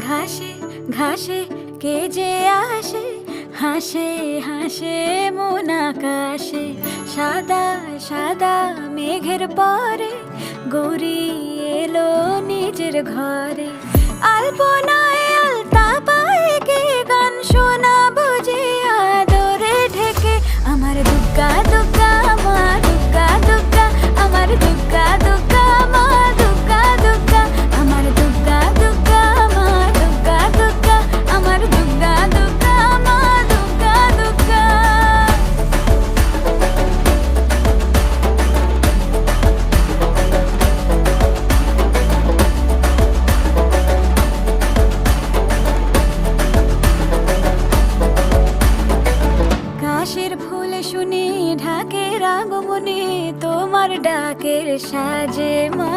ঘাসে ঘাসে কে যে আসে, হাসে হাসে মন আকাশে। সাদা সাদা মেঘের পরে গৌরী এলো নিজের ঘরে। আলপনায় আলতা পায়ে কে গান শোনাবো যে আদরে ঢেকে। আমার দুগ্গা দুগ্গা মা দুগ্গা দুগ্গা, আমার দুগ্গা দুগ্গা মা দুগ্গা দুগ্গা, আমার দুগ্গা দুগ্গা মা দুগ্গা দুগ্গা, আমার দুগ্গা দুগ্গা মা দুগ্গা দুগ্গা। কাশের ফুল শুনি ঢাকের আগমনে, তোমার ডাকের সাজে মা